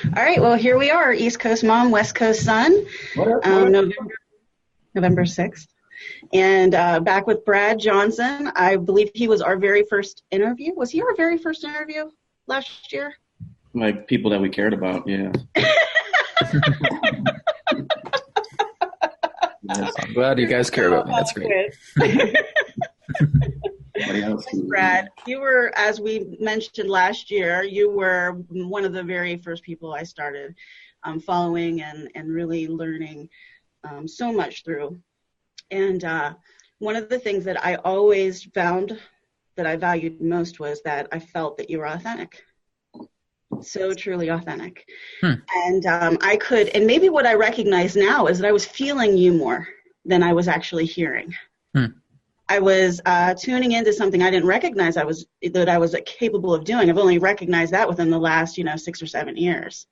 All right, well, here we are, East Coast mom, West Coast son, November 6th. And back with Brad Johnson. I believe he was our very first interview. Was he our very first interview last year? Like people that we cared about, yeah. Yes, I'm glad you guys care about me. That's great. Thanks, Brad. You were, as we mentioned last year, you were one of the very first people I started following and really learning so much through. And one of the things that I always found that I valued most was that I felt that you were authentic. So truly authentic. And I could, and maybe what I recognize now is that I was feeling you more than I was actually hearing. I was tuning into something I didn't recognize that I was capable of doing. I've only recognized that within the last, 6 or 7 years.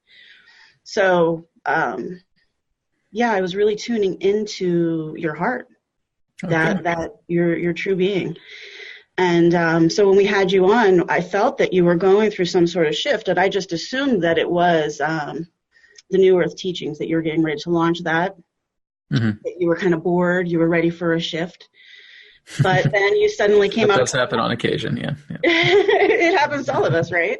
So, I was really tuning into your heart, that your true being. And so when we had you on, I felt that you were going through some sort of shift, and I just assumed that it was the New Earth teachings, that you were getting ready to launch that, that you were kind of bored, you were ready for a shift. But then you suddenly came up. That does happen on occasion, yeah. It happens to all of us, right?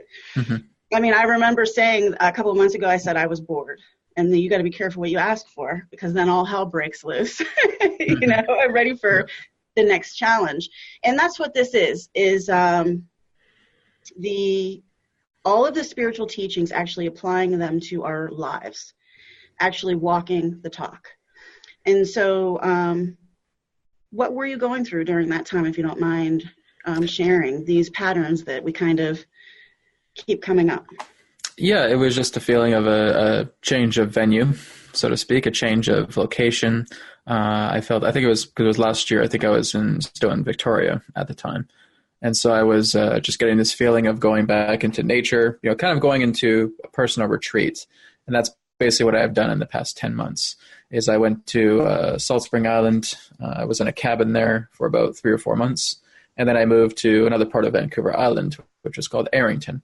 I mean, I remember saying a couple of months ago, I said I was bored. And then you got to be careful what you ask for, because then all hell breaks loose. I'm ready for the next challenge. And that's what this is all of the spiritual teachings, actually applying them to our lives, actually walking the talk. And so what were you going through during that time, if you don't mind sharing these patterns that we kind of keep coming up? Yeah, it was just a feeling of a change of venue, so to speak, a change of location. I think it was because it was last year. I think I was still in Victoria at the time. And so I was just getting this feeling of going back into nature, kind of going into a personal retreat. And that's basically what I've done in the past 10 months is I went to Salt Spring Island. I was in a cabin there for about 3 or 4 months. And then I moved to another part of Vancouver Island, which is called Arrington.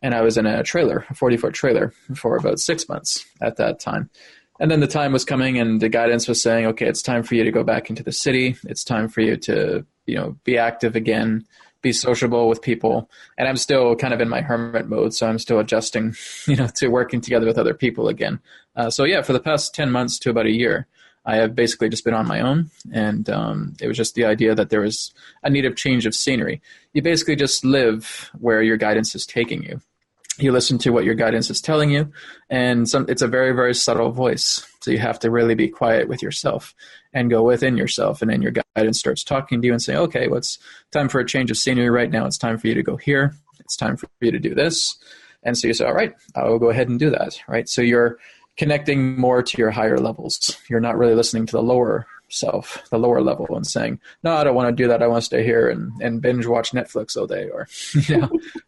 And I was in a trailer, a 40-foot trailer, for about 6 months at that time. And then the time was coming and the guidance was saying, okay, it's time for you to go back into the city. It's time for you to, be active again, be sociable with people. And I'm still kind of in my hermit mode, so I'm still adjusting, to working together with other people again. For the past 10 months to about a year, I have basically just been on my own, and it was just the idea that there was a need of change of scenery. You basically just live where your guidance is taking you. You listen to what your guidance is telling you, and it's a very, very subtle voice. So you have to really be quiet with yourself and go within yourself, and then your guidance starts talking to you and saying, okay, well, it's time for a change of scenery right now. It's time for you to go here. It's time for you to do this. And so you say, all right, I will go ahead and do that, right? So you're connecting more to your higher levels. You're not really listening to the lower self, the lower level, and saying, no, I don't want to do that. I want to stay here and binge watch Netflix all day, or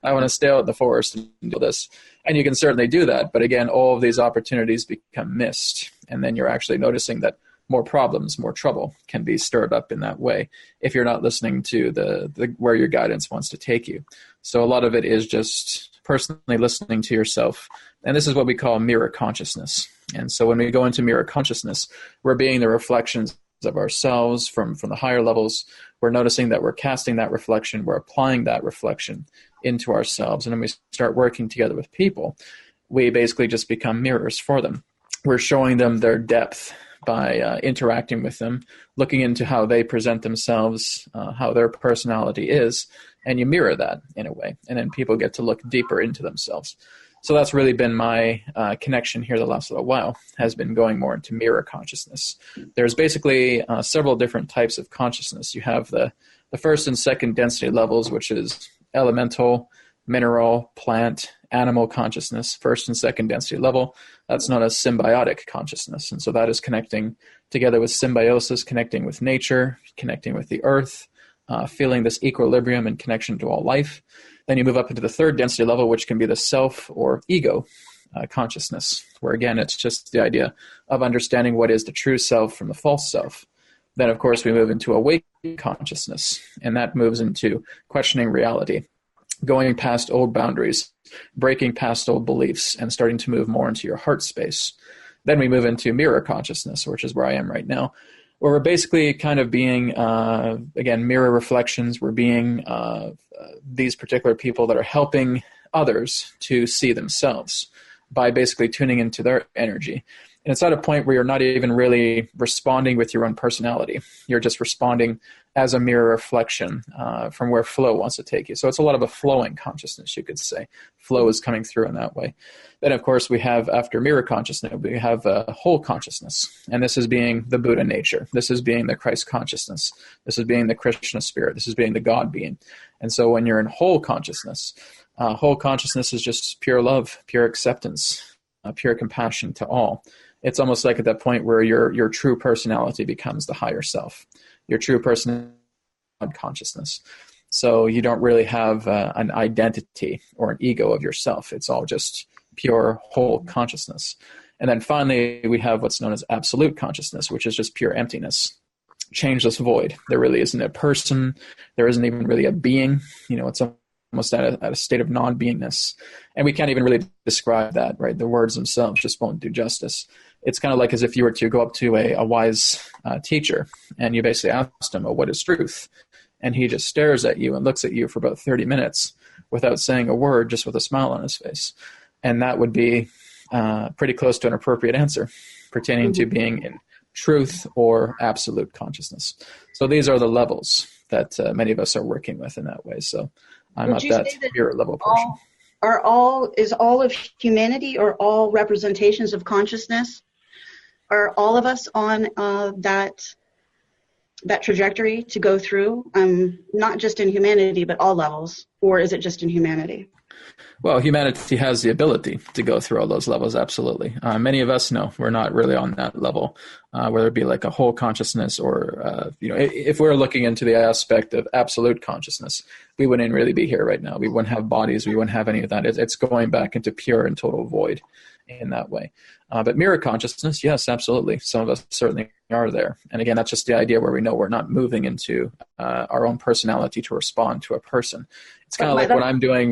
I want to stay out in the forest and do this. And you can certainly do that, but again, all of these opportunities become missed, and then you're actually noticing that more problems, more trouble can be stirred up in that way if you're not listening to the where your guidance wants to take you. So a lot of it is just personally listening to yourself, and this is what we call mirror consciousness. And so when we go into mirror consciousness, we're being the reflections of ourselves from the higher levels. We're noticing that we're casting that reflection, we're applying that reflection into ourselves, and then we start working together with people. We basically just become mirrors for them. We're showing them their depth by interacting with them, looking into how they present themselves, how their personality is, and you mirror that in a way, and then people get to look deeper into themselves. So that's really been my connection here the last little while, has been going more into mirror consciousness. There's basically several different types of consciousness. You have the first and second density levels, which is elemental, mineral, plant, animal consciousness, first and second density level. That's known as symbiotic consciousness. And so that is connecting together with symbiosis, connecting with nature, connecting with the earth, feeling this equilibrium and connection to all life. Then you move up into the third density level, which can be the self or ego consciousness, where again, it's just the idea of understanding what is the true self from the false self. Then, of course, we move into awakened consciousness, and that moves into questioning reality. going past old boundaries, breaking past old beliefs, and starting to move more into your heart space. Then we move into mirror consciousness, which is where I am right now, where we're basically kind of being, again, mirror reflections. We're being these particular people that are helping others to see themselves by basically tuning into their energy. And it's at a point where you're not even really responding with your own personality. You're just responding as a mirror reflection from where flow wants to take you. So it's a lot of a flowing consciousness, you could say. Flow is coming through in that way. Then, of course, we have, after mirror consciousness, we have a whole consciousness. And this is being the Buddha nature. This is being the Christ consciousness. This is being the Krishna spirit. This is being the God being. And so when you're in whole consciousness is just pure love, pure acceptance, pure compassion to all. It's almost like at that point where your true personality becomes the higher self. Your true personality consciousness. So you don't really have an identity or an ego of yourself. It's all just pure whole consciousness. And then finally, we have what's known as absolute consciousness, which is just pure emptiness, changeless void. There really isn't a person. There isn't even really a being. It's almost at a state of non-beingness. And we can't even really describe that, right? The words themselves just won't do justice. It's kind of like as if you were to go up to a wise teacher and you basically asked him, well, what is truth? And he just stares at you and looks at you for about 30 minutes without saying a word, just with a smile on his face. And that would be pretty close to an appropriate answer pertaining to being in truth or absolute consciousness. So these are the levels that many of us are working with in that way. So I'm at that pure level person. Is all of humanity or all representations of consciousness, are all of us on that trajectory to go through, not just in humanity, but all levels, or is it just in humanity? Well, humanity has the ability to go through all those levels, absolutely. Many of us, no, we're not really on that level, whether it be like a whole consciousness or, if we're looking into the aspect of absolute consciousness, we wouldn't really be here right now. We wouldn't have bodies. We wouldn't have any of that. It's going back into pure and total void in that way. But mirror consciousness, yes, absolutely. Some of us certainly are there. And again, that's just the idea where we know we're not moving into our own personality to respond to a person. It's kind of like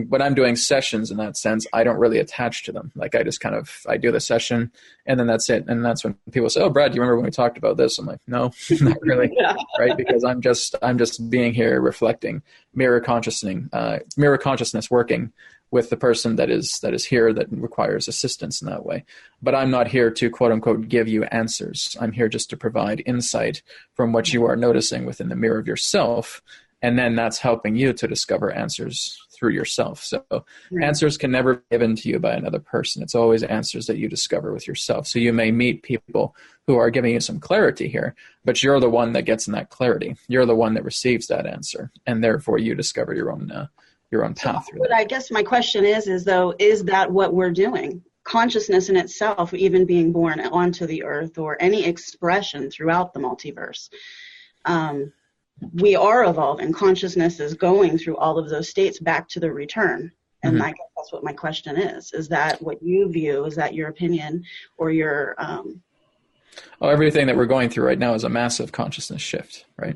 when I'm doing sessions in that sense, I don't really attach to them. Like I just I do the session and then that's it. And that's when people say, oh, Brad, do you remember when we talked about this? I'm like, no, not really. Yeah. Right. Because I'm just being here reflecting mirror consciousness working with the person that is here that requires assistance in that way. But I'm not here to, quote unquote, give you answers. I'm here just to provide insight from what you are noticing within the mirror of yourself. And then that's helping you to discover answers through yourself. So answers can never be given to you by another person. It's always answers that you discover with yourself. So you may meet people who are giving you some clarity here, but you're the one that gets in that clarity. You're the one that receives that answer. And therefore you discover your own path. But I guess my question is that what we're doing? Consciousness in itself, even being born onto the earth or any expression throughout the multiverse, we are evolving. Consciousness is going through all of those states back to the return. And I guess that's what my question is. Is that what you view? Is that your opinion or your... everything that we're going through right now is a massive consciousness shift, right?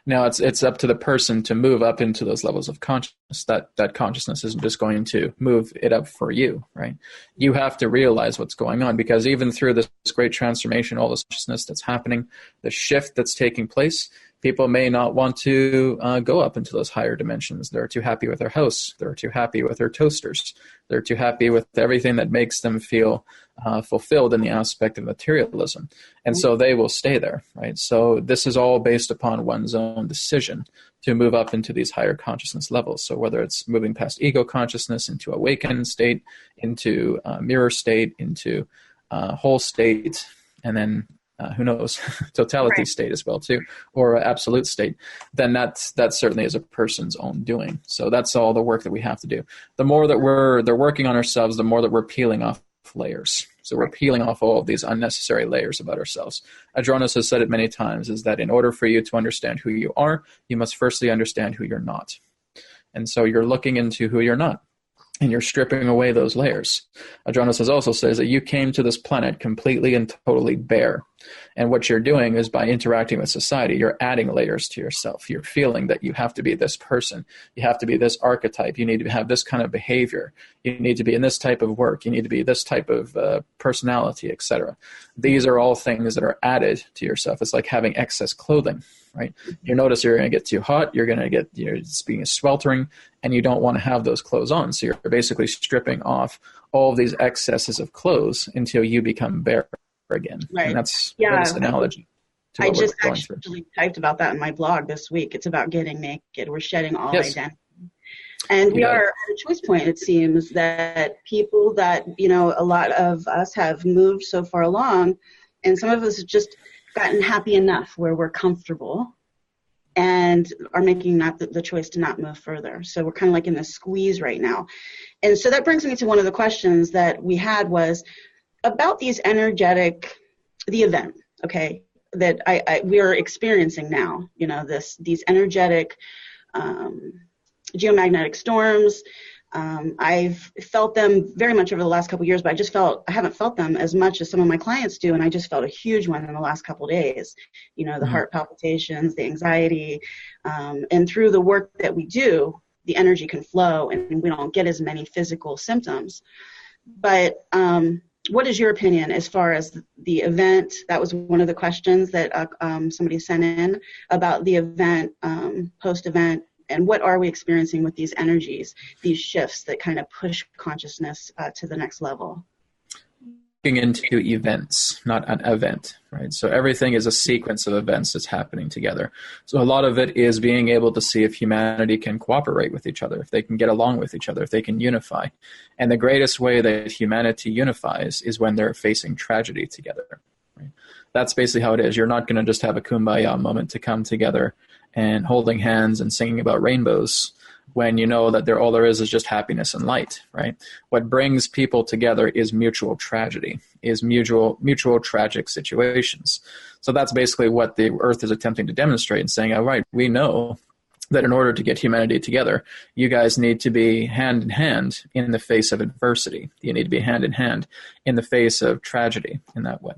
Now it's up to the person to move up into those levels of consciousness. That consciousness isn't just going to move it up for you, right? You have to realize what's going on, because even through this great transformation, all this consciousness that's happening, the shift that's taking place, people may not want to go up into those higher dimensions. They're too happy with their house. They're too happy with their toasters. They're too happy with everything that makes them feel fulfilled in the aspect of materialism. And so they will stay there, right? So this is all based upon one's own decision to move up into these higher consciousness levels. So whether it's moving past ego consciousness into awakened state, into mirror state, into whole state, and then who knows, totality state as well too, or absolute state, then that certainly is a person's own doing. So that's all the work that we have to do. The more that they're working on ourselves, the more that we're peeling off layers. So we're peeling off all of these unnecessary layers about ourselves. Adronis has said it many times, is that in order for you to understand who you are, you must firstly understand who you're not. And so you're looking into who you're not, and you're stripping away those layers. Adronis also says that you came to this planet completely and totally bare. And what you're doing is by interacting with society, you're adding layers to yourself. You're feeling that you have to be this person. You have to be this archetype. You need to have this kind of behavior. You need to be in this type of work. You need to be this type of personality, etc. These are all things that are added to yourself. It's like having excess clothing, right? You notice you're going to get too hot. You're going to get, it's being sweltering, and you don't want to have those clothes on. So you're basically stripping off all of these excesses of clothes until you become bare again. Right. And that's an analogy to what I just we're going actually through. typed about that in my blog this week. It's about getting naked. We're shedding all Yes. identity. And we are at a choice point, it seems, that people that, a lot of us have moved so far along, and some of us have just gotten happy enough where we're comfortable and are making not the choice to not move further. So we're kind of like in this squeeze right now. And so that brings me to one of the questions that we had was about the event, okay, that we are experiencing now, these energetic geomagnetic storms. I've felt them very much over the last couple of years, but I haven't felt them as much as some of my clients do, and I just felt a huge one in the last couple of days. The heart palpitations, the anxiety, and through the work that we do, the energy can flow, and we don't get as many physical symptoms. But what is your opinion as far as the event? That was one of the questions that somebody sent in about the event, post-event. And what are we experiencing with these energies, these shifts that kind of push consciousness to the next level? Looking into events, not an event, right? So everything is a sequence of events that's happening together. So a lot of it is being able to see if humanity can cooperate with each other, if they can get along with each other, if they can unify. And the greatest way that humanity unifies is when they're facing tragedy together. Right? That's basically how it is. You're not going to just have a kumbaya moment to come together and holding hands and singing about rainbows when you know that all there is just happiness and light, right? What brings people together is mutual tragedy, is mutual tragic situations. So that's basically what the Earth is attempting to demonstrate and saying, all right, we know that in order to get humanity together, you guys need to be hand in hand in the face of adversity. You need to be hand in hand in the face of tragedy in that way.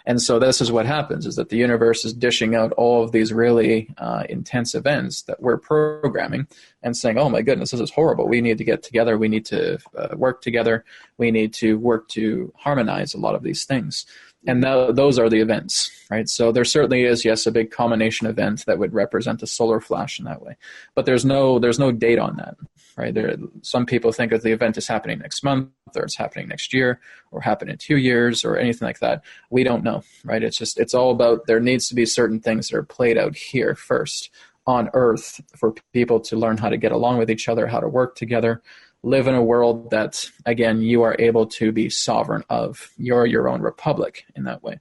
And so this is what happens, is that the universe is dishing out all of these really intense events that we're programming and saying, oh my goodness, this is horrible. We need to get together. We need to work together. We need to work to harmonize a lot of these things. And those are the events, right? So there certainly is, yes, a big culmination event that would represent a solar flash in that way. But there's no date on that, right? Some people think that the event is happening next month, or it's happening next year, or happen in 2 years, or anything like that. We don't know, right? It's all about, there needs to be certain things that are played out here first on Earth for people to learn how to get along with each other, how to work together, live in a world that, again, you are able to be sovereign of. You're your own republic in that way.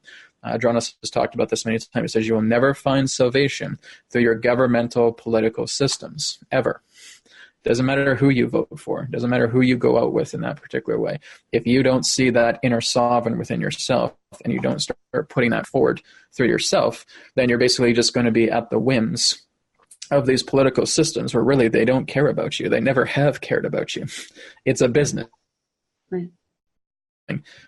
Jonas has talked about this many times. He says you will never find salvation through your governmental political systems, ever. Doesn't matter who you vote for. Doesn't matter who you go out with in that particular way. If you don't see that inner sovereign within yourself and you don't start putting that forward through yourself, then you're basically just going to be at the whims of these political systems where really they don't care about you. They never have cared about you. It's a business. Right.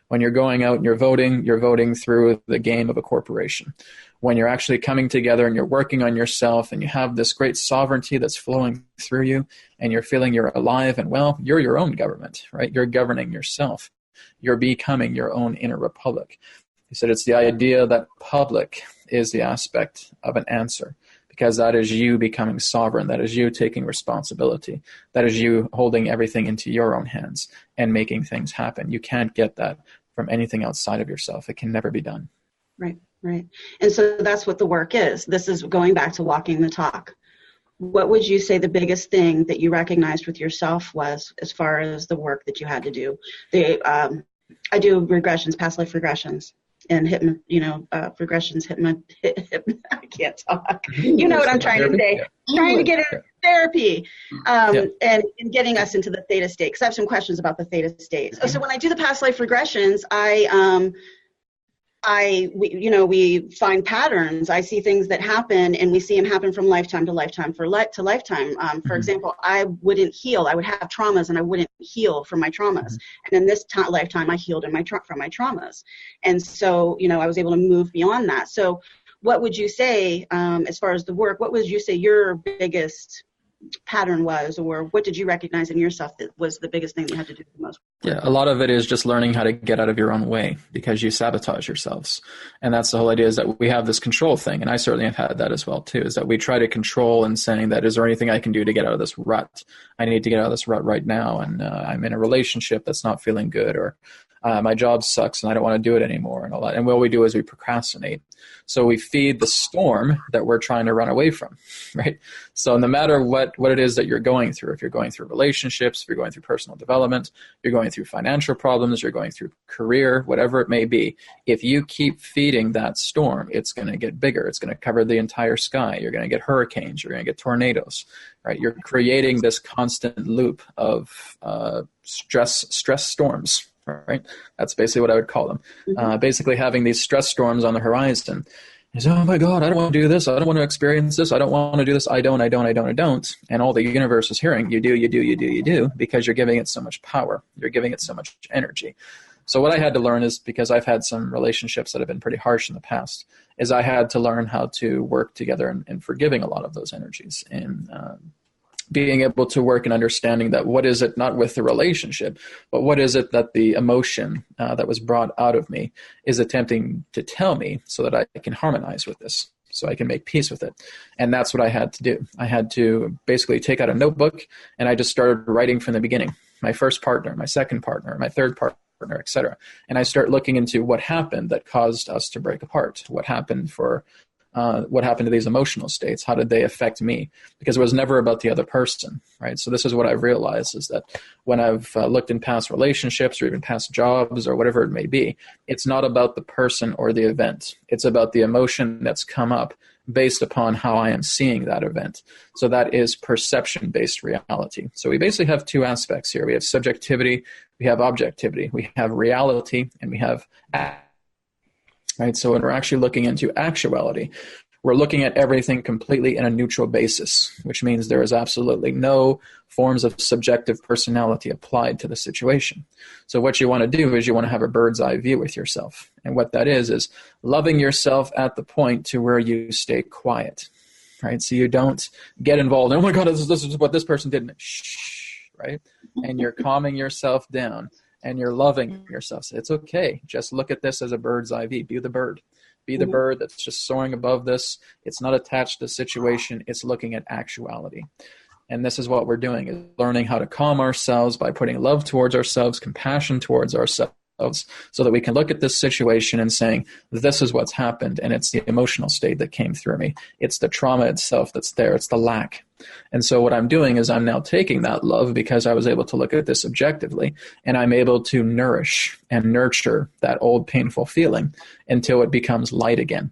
When you're going out and you're voting through the game of a corporation. When you're actually coming together and you're working on yourself and you have this great sovereignty that's flowing through you and you're feeling you're alive and well, you're your own government, right? You're governing yourself. You're becoming your own inner republic. He said it's the idea that public is the aspect of an answer, because that is you becoming sovereign. That is you taking responsibility. That is you holding everything into your own hands and making things happen. You can't get that from anything outside of yourself. It can never be done. Right, right. And so that's what the work is. This is going back to walking the talk. What would you say the biggest thing that you recognized with yourself was as far as the work that you had to do? I do regressions, past life regressions. And regressions, I can't talk. You know what I'm trying to say. Trying to get into therapy and getting us into the theta state. Because I have some questions about the theta state. So when I do the past life regressions, we find patterns. I see things that happen, and we see them happen from lifetime to lifetime to lifetime. For example, I wouldn't heal. I would have traumas, and I wouldn't heal from my traumas. And in this lifetime, I healed from my traumas. And so, I was able to move beyond that. So what would you say, as far as the work, what would you say your biggest pattern was, or what did you recognize in yourself that was the biggest thing that you had to do the most? Yeah, a lot of it is just learning how to get out of your own way because you sabotage yourselves. And that's the whole idea, is that we have this control thing. And I certainly have had that as well, too, is that we try to control and saying that, is there anything I can do to get out of this rut? I need to get out of this rut right now. And I'm in a relationship that's not feeling good, or my job sucks and I don't want to do it anymore, and all that. And what we do is we procrastinate. So we feed the storm that we're trying to run away from, right? So no matter what it is that you're going through, if you're going through relationships, if you're going through personal development, you're going through financial problems, you're going through career, whatever it may be, if you keep feeding that storm, it's going to get bigger. It's going to cover the entire sky. You're going to get hurricanes. You're going to get tornadoes, right? You're creating this constant loop of stress storms. Right, that's basically what I would call them. Basically, having these stress storms on the horizon is, oh my God, I don't want to do this. I don't want to experience this. I don't want to do this. I don't. And all the universe is hearing, you do, because you're giving it so much power. You're giving it so much energy. So what I had to learn is, because I've had some relationships that have been pretty harsh in the past, is I had to learn how to work together and forgiving a lot of those energies, and being able to work and understanding that what is it, not with the relationship, but what is it that the emotion that was brought out of me is attempting to tell me, so that I can harmonize with this, so I can make peace with it. And that's what I had to do. I had to basically take out a notebook, and I just started writing from the beginning. My first partner, my second partner, my third partner, etc. And I start looking into what happened that caused us to break apart. What happened to these emotional states? How did they affect me? Because it was never about the other person, right? So this is what I've realized, is that when I've looked in past relationships or even past jobs or whatever it may be, it's not about the person or the event. It's about the emotion that's come up based upon how I am seeing that event. So that is perception-based reality. So we basically have two aspects here. We have subjectivity, we have objectivity, we have reality, and we have right? So when we're actually looking into actuality, we're looking at everything completely in a neutral basis, which means there is absolutely no forms of subjective personality applied to the situation. So what you want to do is you want to have a bird's eye view with yourself. And what that is loving yourself at the point to where you stay quiet, right? So you don't get involved. Oh my God, this is what this person did. Shh, right? And you're calming yourself down. And you're loving yourself. So it's okay. Just look at this as a bird's eye view. Be the bird. Be the bird that's just soaring above this. It's not attached to the situation. It's looking at actuality. And this is what we're doing, is learning how to calm ourselves by putting love towards ourselves, compassion towards ourselves, so that we can look at this situation and saying, this is what's happened, and it's the emotional state that came through me. It's the trauma itself that's there. It's the lack. And so what I'm doing is I'm now taking that love, because I was able to look at this objectively, and I'm able to nourish and nurture that old painful feeling until it becomes light again,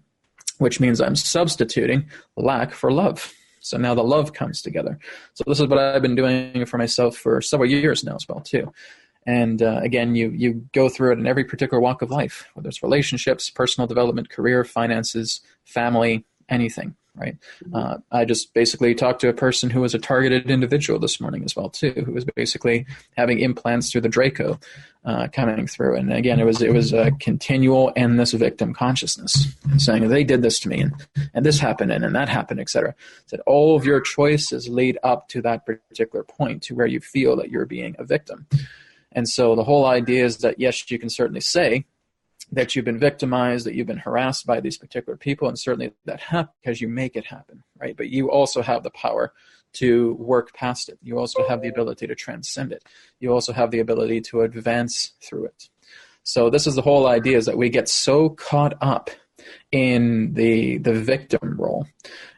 which means I'm substituting lack for love. So now the love comes together. So this is what I've been doing for myself for several years now as well, too. And again, you go through it in every particular walk of life, whether it's relationships, personal development, career, finances, family, anything, right? I just basically talked to a person who was a targeted individual this morning as well, too, who was basically having implants through the Draco coming through. And again, it was a continual endless victim consciousness, and saying they did this to me, and this happened, and that happened, etc. That all of your choices lead up to that particular point, to where you feel that you're being a victim. And so the whole idea is that, yes, you can certainly say that you've been victimized, that you've been harassed by these particular people, and certainly that happens because you make it happen, right? But you also have the power to work past it. You also have the ability to transcend it. You also have the ability to advance through it. So this is the whole idea, is that we get so caught up in the victim role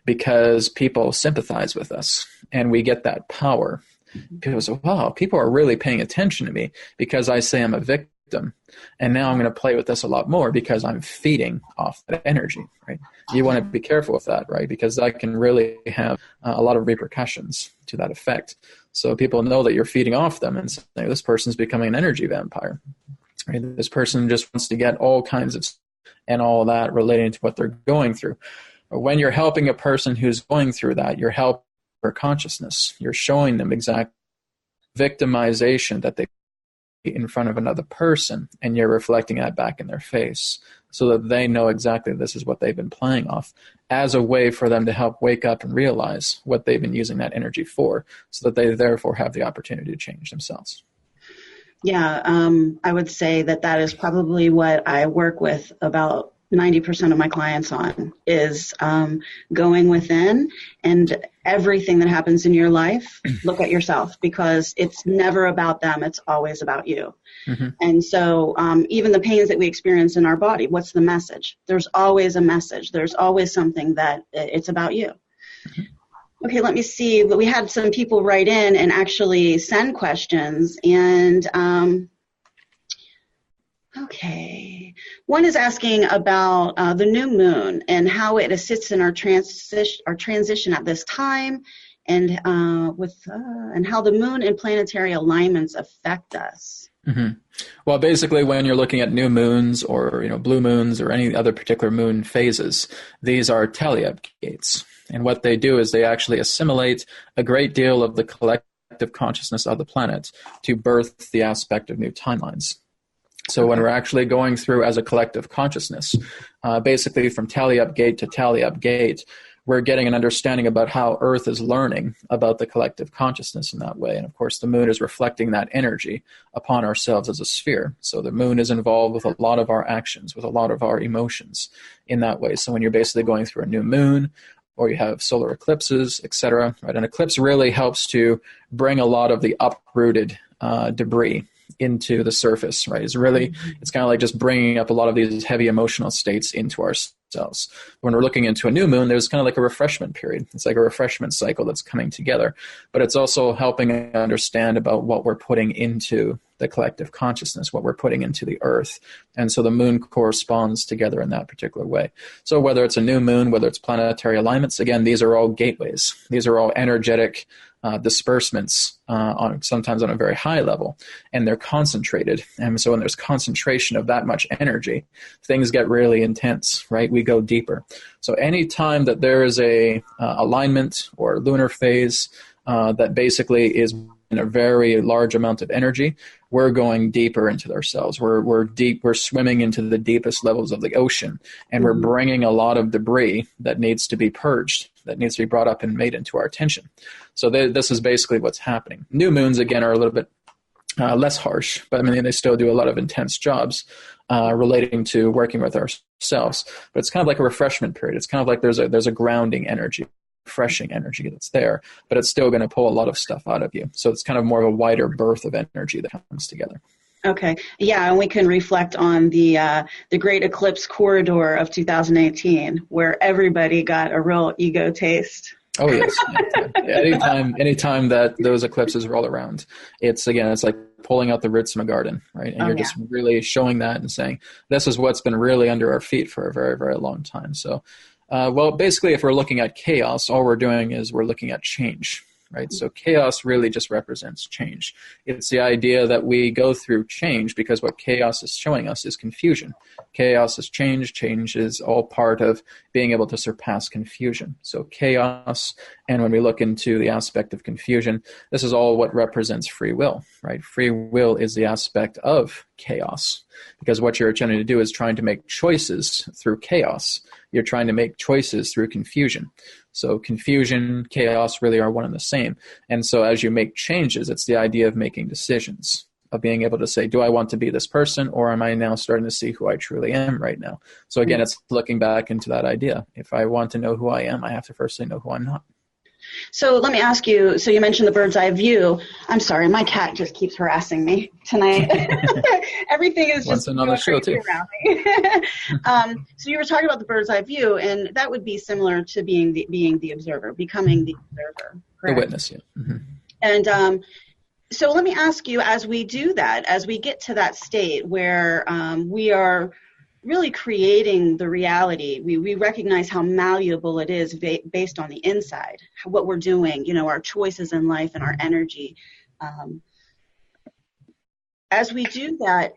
because people sympathize with us, and we get that power. People say, wow, people are really paying attention to me because I say I'm a victim. And now I'm going to play with this a lot more because I'm feeding off that energy, right? You want to be careful with that, right? Because that can really have a lot of repercussions to that effect. So people know that you're feeding off them and say, this person's becoming an energy vampire, right? This person just wants to get all kinds of and all that relating to what they're going through. When you're helping a person who's going through that, you're helping their consciousness. You're showing them exact victimization that they in front of another person, and you're reflecting that back in their face so that they know exactly this is what they've been playing off, as a way for them to help wake up and realize what they've been using that energy for, so that they therefore have the opportunity to change themselves. Yeah, I would say that is probably what I work with about 90% of my clients on, is going within, and everything that happens in your life, look at yourself, because it's never about them. It's always about you. Mm-hmm. And so even the pains that we experience in our body, what's the message? There's always a message. There's always something that it's about you. Mm-hmm. Okay, let me see. We had some people write in and actually send questions. And okay, one is asking about the new moon and how it assists in our transition at this time, and and how the moon and planetary alignments affect us. Mm-hmm. Well, basically, when you're looking at new moons or blue moons or any other particular moon phases, these are tally-up gates. And what they do is they actually assimilate a great deal of the collective consciousness of the planet to birth the aspect of new timelines. So when we're actually going through as a collective consciousness, basically from tally-up gate to tally-up gate, we're getting an understanding about how Earth is learning about the collective consciousness in that way. And of course, the moon is reflecting that energy upon ourselves as a sphere. So the moon is involved with a lot of our actions, with a lot of our emotions in that way. So when you're basically going through a new moon, or you have solar eclipses, etc., right? An eclipse really helps to bring a lot of the uprooted debris into the surface, right? It's kind of like just bringing up a lot of these heavy emotional states into ourselves. When we're looking into a new moon, there's kind of like a refreshment period. It's like a refreshment cycle that's coming together, but it's also helping us understand about what we're putting into the collective consciousness, what we're putting into the earth. And so the moon corresponds together in that particular way. So whether it's a new moon, whether it's planetary alignments, again, these are all gateways. These are all energetic disbursements sometimes on a very high level, and they're concentrated. And so when there's concentration of that much energy, things get really intense, right? We go deeper. So anytime that there is a alignment or lunar phase that basically is in a very large amount of energy, we're going deeper into ourselves. We're swimming into the deepest levels of the ocean, and we're bringing a lot of debris that needs to be purged, that needs to be brought up and made into our attention. So this is basically what's happening. New moons, again, are a little bit less harsh, but I mean, they still do a lot of intense jobs relating to working with ourselves. But it's kind of like a refreshment period. It's kind of like there's a grounding energy, refreshing energy that's there, but it's still going to pull a lot of stuff out of you. So it's kind of more of a wider birth of energy that comes together. Okay. Yeah, and we can reflect on the Great Eclipse Corridor of 2018, where everybody got a real ego taste. Oh, yes. Anytime that those eclipses roll around, it's like pulling out the roots from a garden, right? And you're just really showing that and saying, this is what's been really under our feet for a very, very long time. So, basically, if we're looking at chaos, all we're doing is we're looking at change, right? So chaos really just represents change. It's the idea that we go through change because what chaos is showing us is confusion. Chaos is change. Change is all part of being able to surpass confusion. So chaos, and when we look into the aspect of confusion, this is all what represents free will, right? Free will is the aspect of chaos, because what you're trying to do is trying to make choices through chaos. You're trying to make choices through confusion. So confusion, chaos really are one and the same. And so as you make changes, it's the idea of making decisions, of being able to say, do I want to be this person, or am I now starting to see who I truly am right now? So again, it's looking back into that idea. If I want to know who I am, I have to firstly know who I'm not. So let me ask you, so you mentioned the bird's eye view. I'm sorry, my cat just keeps harassing me tonight. Everything is just on the show too. Around me. So you were talking about the bird's eye view, and that would be similar to being the observer, becoming the observer. Correct? The witness, yeah. Mm-hmm. And so let me ask you, as we do that, as we get to that state where we are really creating the reality, we recognize how malleable it is based on the inside, what we're doing, our choices in life and our energy. as we do that,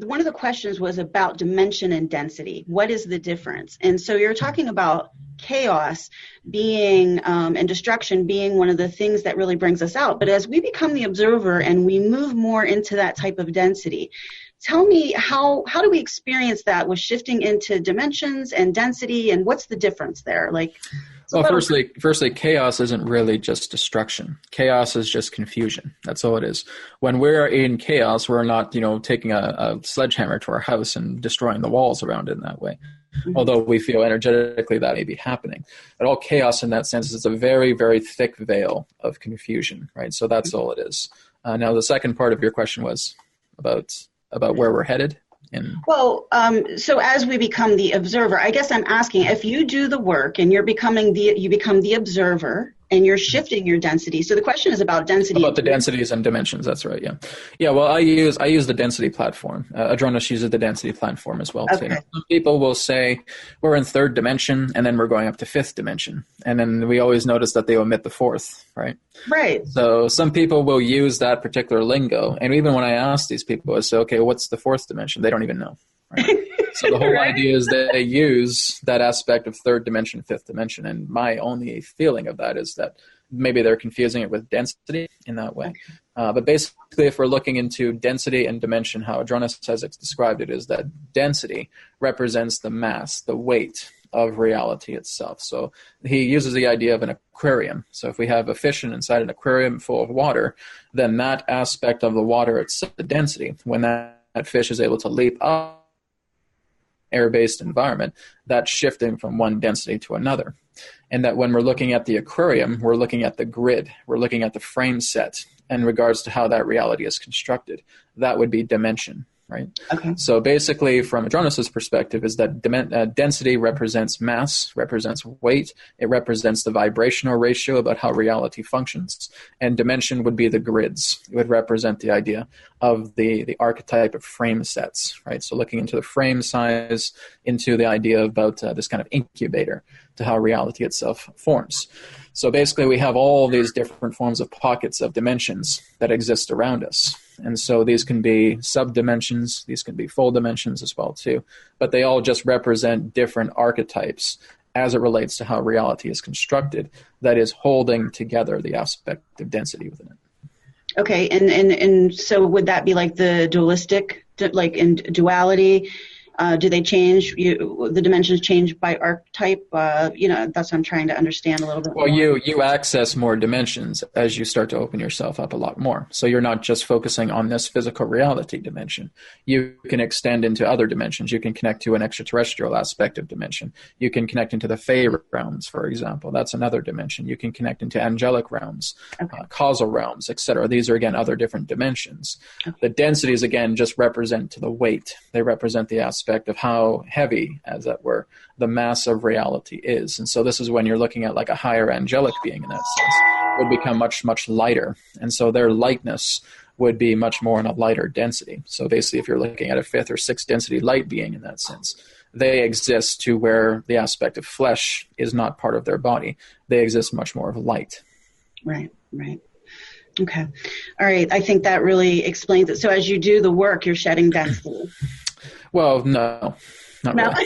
one of the questions was about dimension and density. What is the difference? And so you're talking about chaos being and destruction being one of the things that really brings us out. But as we become the observer and we move more into that type of density, tell me how do we experience that with shifting into dimensions and density, and what's the difference there? Well, firstly, chaos isn't really just destruction. Chaos is just confusion. That's all it is. When we're in chaos, we're not, taking a sledgehammer to our house and destroying the walls around it in that way. Mm-hmm. Although we feel energetically that may be happening. But all chaos in that sense is a very, very thick veil of confusion, right? So that's all it is. Now, the second part of your question was about where we're headed. So as we become the observer, I guess I'm asking, if you do the work and you become the observer and you're shifting your density. So the question is about density. About the densities and dimensions. That's right. Yeah. Yeah. Well, I use the density platform. Adronis uses the density platform as well. Okay. Too. Some people will say we're in third dimension and then we're going up to fifth dimension. And then we always notice that they omit the fourth, right? Right. So some people will use that particular lingo. And even when I ask these people, I say, okay, what's the fourth dimension? They don't even know. Right? So the whole idea is that they use that aspect of third dimension, fifth dimension. And my only feeling of that is that maybe they're confusing it with density in that way. But basically, if we're looking into density and dimension, how Adronis has described it is that density represents the mass, the weight of reality itself. So he uses the idea of an aquarium. So if we have a fish inside an aquarium full of water, then that aspect of the water itself, the density, when that fish is able to leap up air-based environment, that's shifting from one density to another. And that when we're looking at the aquarium, we're looking at the grid, we're looking at the frame set in regards to how that reality is constructed. That would be dimension, right? Okay. So basically, from Adronis' perspective, is that density represents mass, represents weight, it represents the vibrational ratio about how reality functions, and dimension would be the grids. It would represent the idea of the archetype of frame sets, right? So looking into the frame size, into the idea about this kind of incubator to how reality itself forms. So basically, we have all these different forms of pockets of dimensions that exist around us. And so these can be sub-dimensions, these can be full dimensions as well too, but they all just represent different archetypes as it relates to how reality is constructed that is holding together the aspect of density within it. Okay, and so would that be like the dualistic, like in duality? Do they change? The dimensions change by archetype? That's what I'm trying to understand a little bit more. Well, you access more dimensions as you start to open yourself up a lot more. So you're not just focusing on this physical reality dimension. You can extend into other dimensions. You can connect to an extraterrestrial aspect of dimension. You can connect into the Fey realms, for example. That's another dimension. You can connect into angelic realms, okay. Causal realms, etc. These are, again, other different dimensions. Okay. The densities, again, just represent to the weight. They represent the aspect of how heavy, as it were, the mass of reality is. And so this is when you're looking at like a higher angelic being in that sense, would become much, much lighter. And so their lightness would be much more in a lighter density. So basically, if you're looking at a fifth or sixth density light being in that sense, they exist to where the aspect of flesh is not part of their body. They exist much more of light. Right. Okay. All right. I think that really explains it. So as you do the work, you're shedding density. Well, no, not really.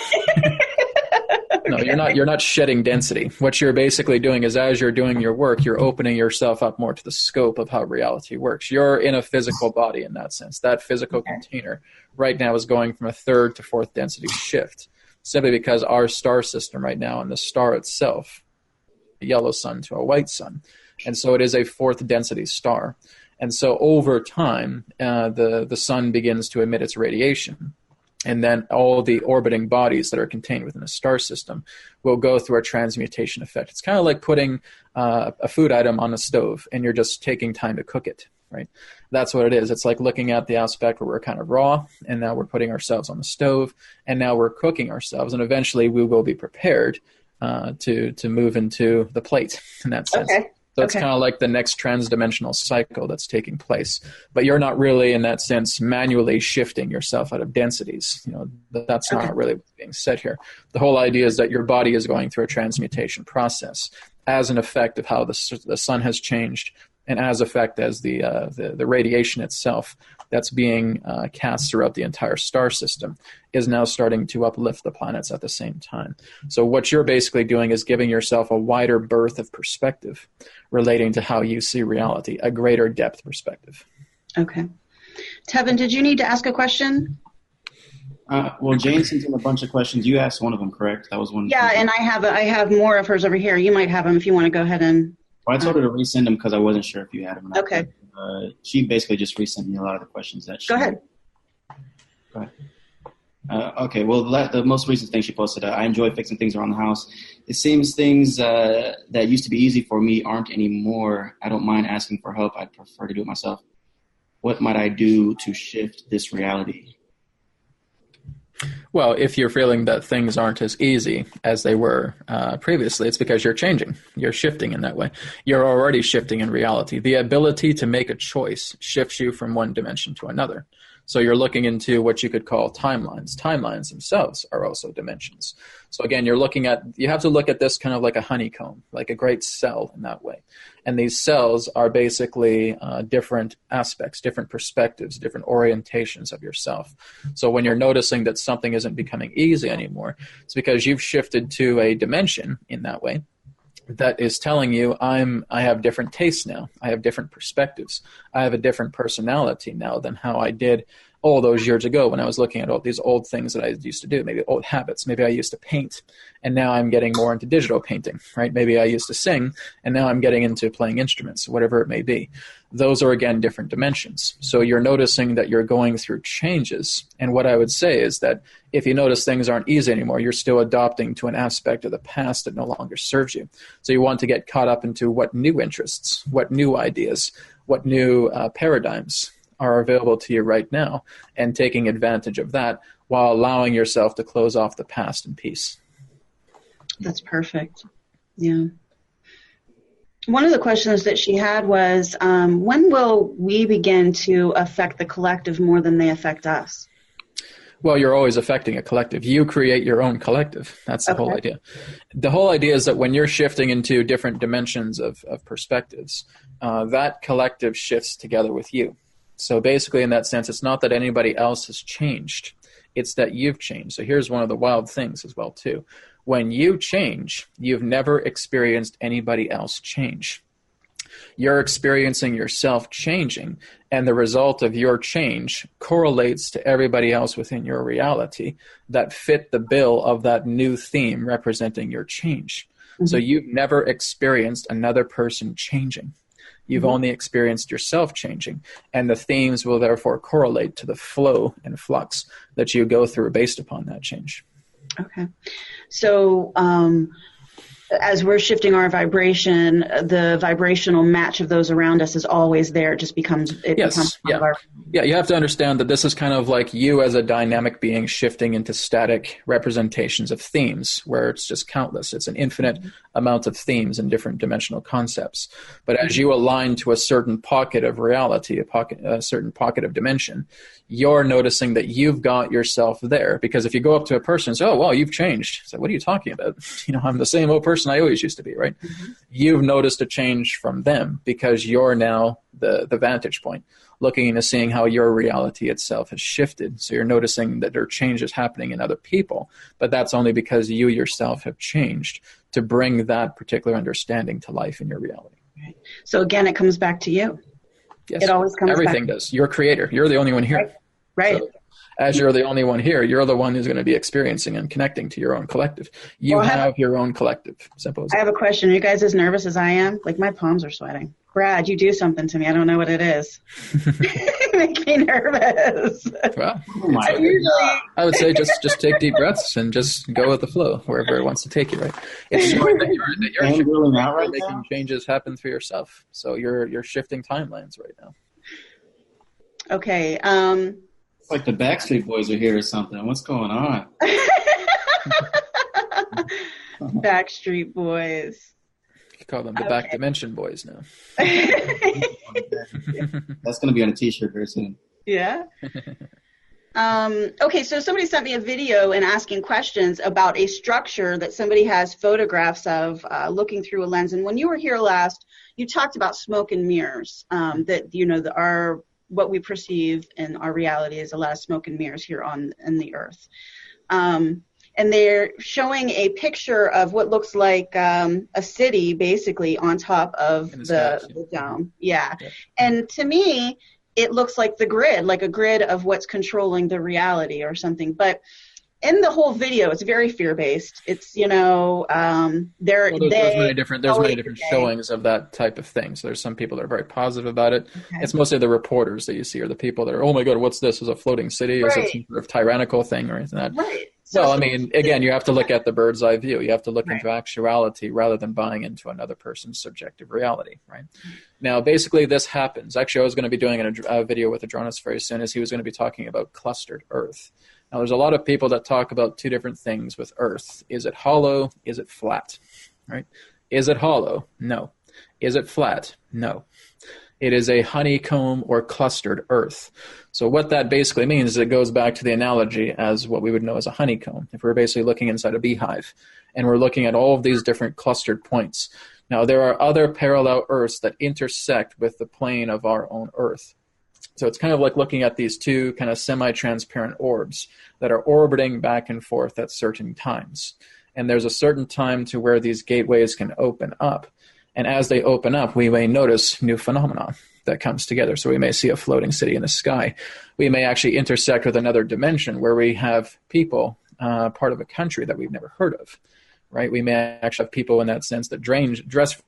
No, you're not shedding density. What you're basically doing is, as you're doing your work, you're opening yourself up more to the scope of how reality works. You're in a physical body in that sense. That physical container right now is going from a third to fourth density shift, simply because our star system right now and the star itself, a yellow sun to a white sun. And so it is a fourth density star. And so over time, the sun begins to emit its radiation. And then all the orbiting bodies that are contained within a star system will go through a transmutation effect. It's kind of like putting a food item on a stove and you're just taking time to cook it, right? That's what it is. It's like looking at the aspect where we're kind of raw and now we're putting ourselves on the stove and now we're cooking ourselves, and eventually we will be prepared to move into the plate in that sense. Okay. So it's kind of like the next transdimensional cycle that's taking place. But you're not really, in that sense, manually shifting yourself out of densities. That's not really what's being said here. The whole idea is that your body is going through a transmutation process as an effect of how the sun has changed and as effect as the radiation itself that's being cast throughout the entire star system is now starting to uplift the planets at the same time. So what you're basically doing is giving yourself a wider berth of perspective relating to how you see reality, a greater depth perspective. Okay. Tevin, did you need to ask a question? Well, Jane sent in a bunch of questions. You asked one of them, correct? That was one. Yeah, and I have more of hers over here. You might have them if you want to go ahead and. Well, I told her to resend them because I wasn't sure if you had them or not. Okay. She basically just resent me a lot of the questions that she. Go ahead. Go ahead. Okay. Well, the most recent thing she posted, I enjoy fixing things around the house. It seems things that used to be easy for me aren't anymore. I don't mind asking for help. I'd prefer to do it myself. What might I do to shift this reality? Well, if you're feeling that things aren't as easy as they were previously, it's because you're changing. You're shifting in that way. You're already shifting in reality. The ability to make a choice shifts you from one dimension to another. So you're looking into what you could call timelines. Timelines themselves are also dimensions. So again, you have to look at this kind of like a honeycomb, like a great cell in that way. And these cells are basically different aspects, different perspectives, different orientations of yourself. So when you're noticing that something isn't becoming easy anymore, it's because you've shifted to a dimension in that way that is telling you I have different tastes now. I have different perspectives. I have a different personality now than how I did all those years ago when I was looking at all these old things that I used to do, maybe old habits. Maybe I used to paint, and now I'm getting more into digital painting, right? Maybe I used to sing, and now I'm getting into playing instruments, whatever it may be. Those are, again, different dimensions. So you're noticing that you're going through changes. And what I would say is that if you notice things aren't easy anymore, you're still adopting to an aspect of the past that no longer serves you. So you want to get caught up into what new interests, what new ideas, what new paradigms are available to you right now, and taking advantage of that while allowing yourself to close off the past in peace. That's perfect. Yeah. One of the questions that she had was, when will we begin to affect the collective more than they affect us? Well, you're always affecting a collective. You create your own collective. That's the whole idea. The whole idea is that when you're shifting into different dimensions of perspectives, that collective shifts together with you. So basically, in that sense, it's not that anybody else has changed. It's that you've changed. So here's one of the wild things as well, too. When you change, you've never experienced anybody else change. You're experiencing yourself changing, and the result of your change correlates to everybody else within your reality that fit the bill of that new theme representing your change. Mm-hmm. So you've never experienced another person changing. You've only experienced yourself changing, and the themes will therefore correlate to the flow and flux that you go through based upon that change. Okay. So as we're shifting our vibration, the vibrational match of those around us is always there. It just becomes becomes part of our... Yeah, you have to understand that this is kind of like you as a dynamic being shifting into static representations of themes where it's just countless. It's an infinite amount of themes and different dimensional concepts. But as you align to a certain pocket of reality, a certain pocket of dimension, you're noticing that you've got yourself there. Because if you go up to a person and say, oh, well, you've changed. It's like, what are you talking about? I'm the same old person I always used to be, right? Mm-hmm. You've noticed a change from them because you're now the vantage point, looking into seeing how your reality itself has shifted. So you're noticing that there are changes happening in other people, but that's only because you yourself have changed to bring that particular understanding to life in your reality. Right. So again, it comes back to you. Yes. It always comes Everything back. does. You're a creator. You're the only one here. Right. So, as you're the only one here, you're the one who's going to be experiencing and connecting to your own collective. You have your own collective. Simple as that. I have a question. Are you guys as nervous as I am? Like, my palms are sweating. Brad, you do something to me. I don't know what it is. You make me nervous. Well, I would say just take deep breaths and just go with the flow wherever it wants to take you, right? It's showing that you're making changes happen for yourself. So you're shifting timelines right now. Okay. It's like the Backstreet Boys are here or something. What's going on? Backstreet Boys. You call them the Back Dimension Boys now. That's going to be on a t-shirt very soon. Yeah. Okay, so somebody sent me a video and asking questions about a structure that somebody has photographs of looking through a lens. And when you were here last, you talked about smoke and mirrors, that, what we perceive in our reality is a lot of smoke and mirrors here in the earth. And they're showing a picture of what looks like a city, basically, on top of the dome. Yeah. And to me, it looks like the grid, like a grid of what's controlling the reality or something. But in the whole video, it's very fear-based. It's, there's many different showings of that type of thing. So there's some people that are very positive about it. Okay. It's mostly the reporters that you see, or the people that are, oh my God, what's this? Is a floating city? Is it some sort of tyrannical thing or anything like that? Right. So, again, you have to look at the bird's eye view. You have to look into actuality rather than buying into another person's subjective reality, right? Now, basically, this happens. Actually, I was going to be doing a video with Adronis very soon, as he was going to be talking about clustered Earth. Now, there's a lot of people that talk about two different things with Earth. Is it hollow? Is it flat? Right? Is it hollow? No. Is it flat? No. It is a honeycomb or clustered Earth. So what that basically means is it goes back to the analogy as what we would know as a honeycomb. If we're basically looking inside a beehive and we're looking at all of these different clustered points. Now, there are other parallel Earths that intersect with the plane of our own Earth. So it's kind of like looking at these two kind of semi-transparent orbs that are orbiting back and forth at certain times. And there's a certain time to where these gateways can open up. And as they open up, we may notice new phenomena that comes together. So we may see a floating city in the sky. We may actually intersect with another dimension where we have people, part of a country that we've never heard of, right? We may actually have people in that sense that dress.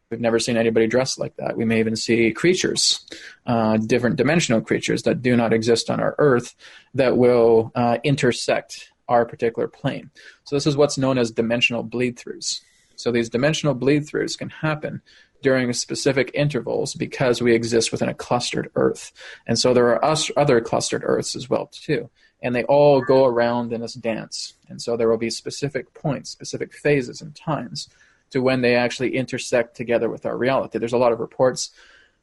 We've never seen anybody dressed like that. We may even see creatures, different dimensional creatures that do not exist on our Earth that will intersect our particular plane. So this is what's known as dimensional bleed-throughs. So these dimensional bleed-throughs can happen during specific intervals because we exist within a clustered Earth. And so there are other clustered Earths as well, too. And they all go around in this dance. And so there will be specific points, specific phases and times to when they actually intersect together with our reality. There's a lot of reports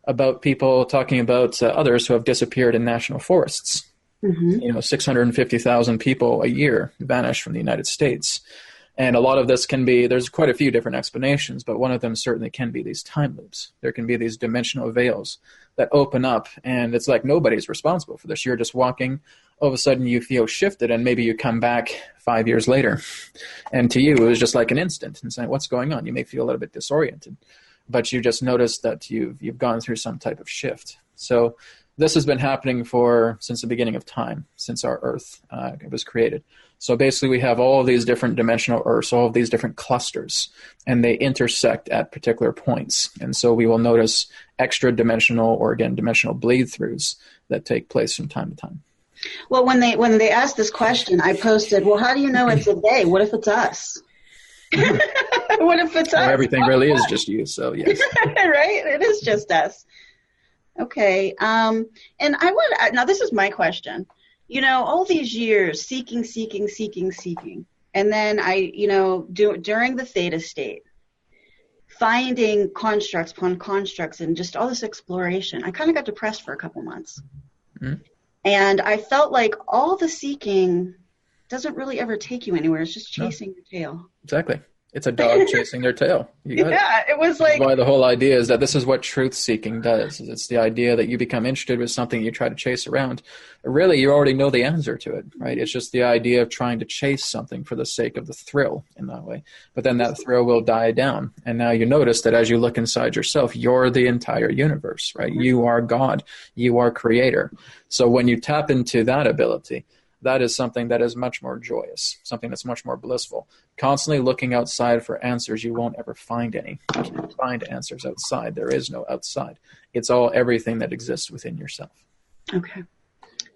about people talking about others who have disappeared in national forests. 650,000 people a year vanish from the United States. And a lot of this can be, there's quite a few different explanations, but one of them certainly can be these time loops. There can be these dimensional veils that open up, and it's like nobody's responsible for this. You're just walking, all of a sudden you feel shifted, and maybe you come back 5 years later. And to you, it was just like an instant, and saying, what's going on? You may feel a little bit disoriented, but you just noticed that you've gone through some type of shift. So this has been happening since the beginning of time, since our Earth was created. So basically we have all of these different dimensional Earths, all of these different clusters, and they intersect at particular points. And so we will notice extra dimensional or, again, dimensional bleed-throughs that take place from time to time. Well, when they asked this question, I posted, well, how do you know it's a they? What if it's us? What if it's us? Everything really is just you, so yes. Right? It is just us. Okay. And now this is my question. All these years seeking. And then during the theta state, finding constructs upon constructs and just all this exploration, I kind of got depressed for a couple months. Mm-hmm. And I felt like all the seeking doesn't really ever take you anywhere. It's just chasing your tail. Exactly. It's a dog chasing their tail. It was like... That's why the whole idea is that this is what truth-seeking does. It's the idea that you become interested with something you try to chase around. Really, you already know the answer to it, right? It's just the idea of trying to chase something for the sake of the thrill in that way. But then that thrill will die down. And now you notice that as you look inside yourself, you're the entire universe, right? You are God. You are creator. So when you tap into that ability, that is something that is much more joyous, something that's much more blissful. Constantly looking outside for answers, you won't ever find any. You can't find answers outside. There is no outside. It's all everything that exists within yourself. Okay.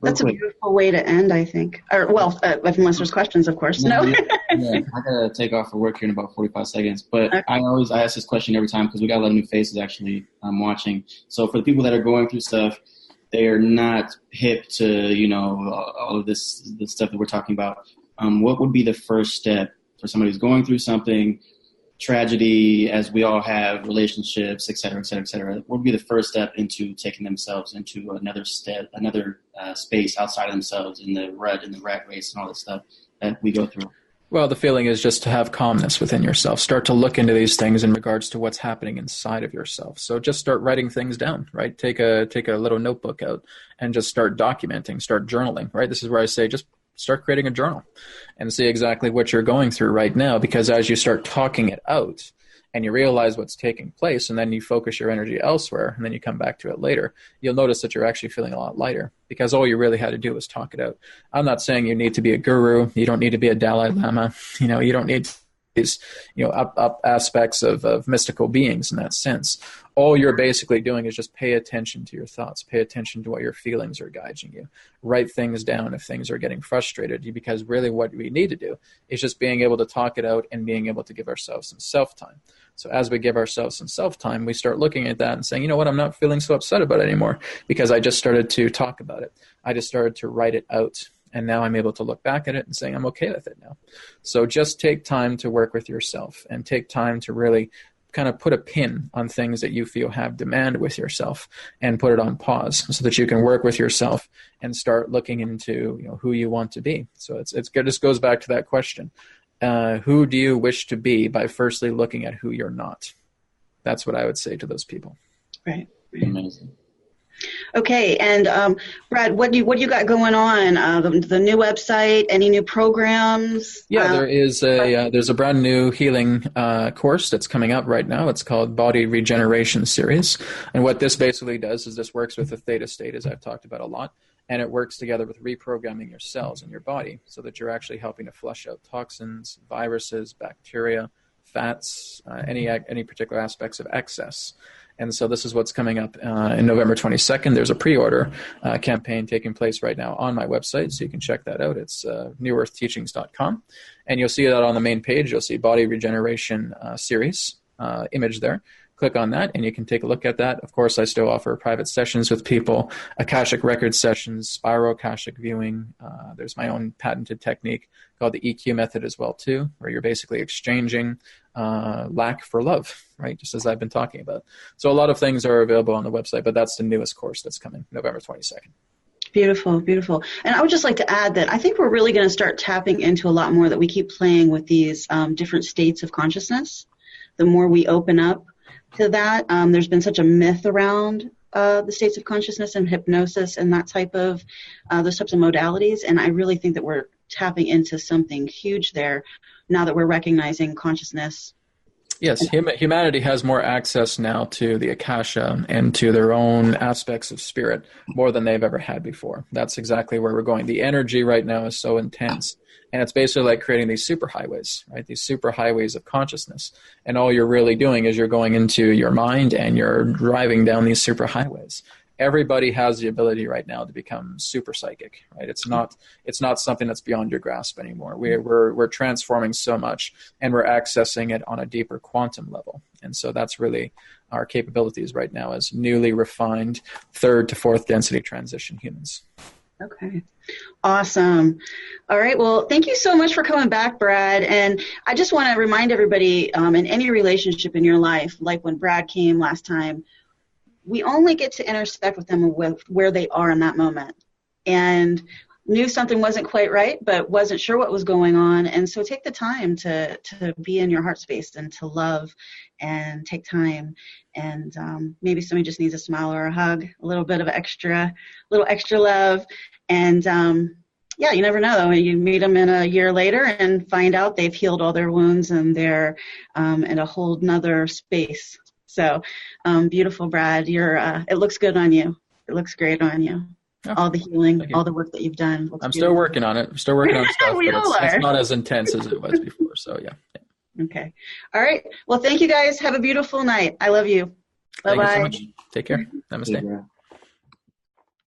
That's a beautiful way to end, I think. Unless there's questions, of course. No. Yeah, I got to take off for work here in about 45 seconds. But okay. I ask this question every time because we got a lot of new faces actually watching. So for the people that are going through stuff, they are not hip to, all of this stuff that we're talking about. What would be the first step for somebody who's going through something tragedy, as we all have relationships, et cetera, et cetera, et cetera, what would be the first step into taking themselves into another space outside of themselves in the rat race and all that stuff that we go through? Well, the feeling is just to have calmness within yourself. Start to look into these things in regards to what's happening inside of yourself. So just start writing things down, right? Take a little notebook out and just start documenting, start journaling, right? This is where I say just start creating a journal and see exactly what you're going through right now, because as you start talking it out and you realize what's taking place, and then you focus your energy elsewhere, and then you come back to it later, you'll notice that you're actually feeling a lot lighter, because all you really had to do was talk it out. I'm not saying you need to be a guru. You don't need to be a Dalai Lama. You don't need these, up aspects of mystical beings in that sense. All you're basically doing is just pay attention to your thoughts, pay attention to what your feelings are guiding you. Write things down if things are getting frustrated, because really what we need to do is just being able to talk it out and being able to give ourselves some self-time. So as we give ourselves some self-time, we start looking at that and saying, you know what, I'm not feeling so upset about it anymore because I just started to talk about it. I just started to write it out. And now I'm able to look back at it and saying, I'm okay with it now. So just take time to work with yourself and take time to really kind of put a pin on things that you feel have demand with yourself and put it on pause so that you can work with yourself and start looking into who you want to be. So it's good. This goes back to that question. Who do you wish to be, by firstly looking at who you're not? That's what I would say to those people. Right. Amazing. Okay, and Brad, what do you got going on? The new website, any new programs? Yeah, there's a brand new healing course that's coming up right now. It's called Body Regeneration Series, and what this basically does is this works with the theta state, as I've talked about a lot, and it works together with reprogramming your cells in your body so that you're actually helping to flush out toxins, viruses, bacteria, fats, any particular aspects of excess. And so this is what's coming up in November 22nd. There's a pre-order campaign taking place right now on my website, so you can check that out. It's newearthteachings.com. And you'll see that on the main page. You'll see Body Regeneration Series image there. Click on that, and you can take a look at that. Of course, I still offer private sessions with people, Akashic Record sessions, Spiral Akashic viewing. There's my own patented technique called the EQ method as well, too, where you're basically exchanging lack for love, right, just as I've been talking about. So a lot of things are available on the website, but that's the newest course that's coming, November 22nd. Beautiful, beautiful. And I would just like to add that I think we're really going to start tapping into a lot more, that we keep playing with these different states of consciousness. The more we open up to that, there's been such a myth around the states of consciousness and hypnosis and that type of those types of modalities. And I really think that we're tapping into something huge there now that we're recognizing consciousness. Yes, humanity has more access now to the Akasha and to their own aspects of spirit more than they've ever had before. That's exactly where we're going. The energy right now is so intense. And it's basically like creating these superhighways, right? These superhighways of consciousness. And all you're really doing is you're going into your mind and you're driving down these superhighways. Everybody has the ability right now to become super psychic, right? It's not something that's beyond your grasp anymore. We're transforming so much, and we're accessing it on a deeper quantum level. And so that's really our capabilities right now as newly refined 3rd to 4th density transition humans. Okay. Awesome. All right. Well, thank you so much for coming back, Brad. And I just want to remind everybody, in any relationship in your life, like when Brad came last time, we only get to intersect with them with where they are in that moment. And knew something wasn't quite right, but wasn't sure what was going on. And so take the time to be in your heart space and to love and take time. And maybe somebody just needs a smile or a hug, a little bit of extra love. And yeah, you never know. You meet them in a year later and find out they've healed all their wounds and they're in a whole nother space. So beautiful, Brad. It looks good on you. It looks great on you. Oh, all the healing, all the work that you've done. I'm still working on it. I'm still working on stuff, but it's not as intense as it was before. So yeah. Okay. All right. Well, thank you guys. Have a beautiful night. I love you. Bye-bye. Thank you so much. Take care. Namaste.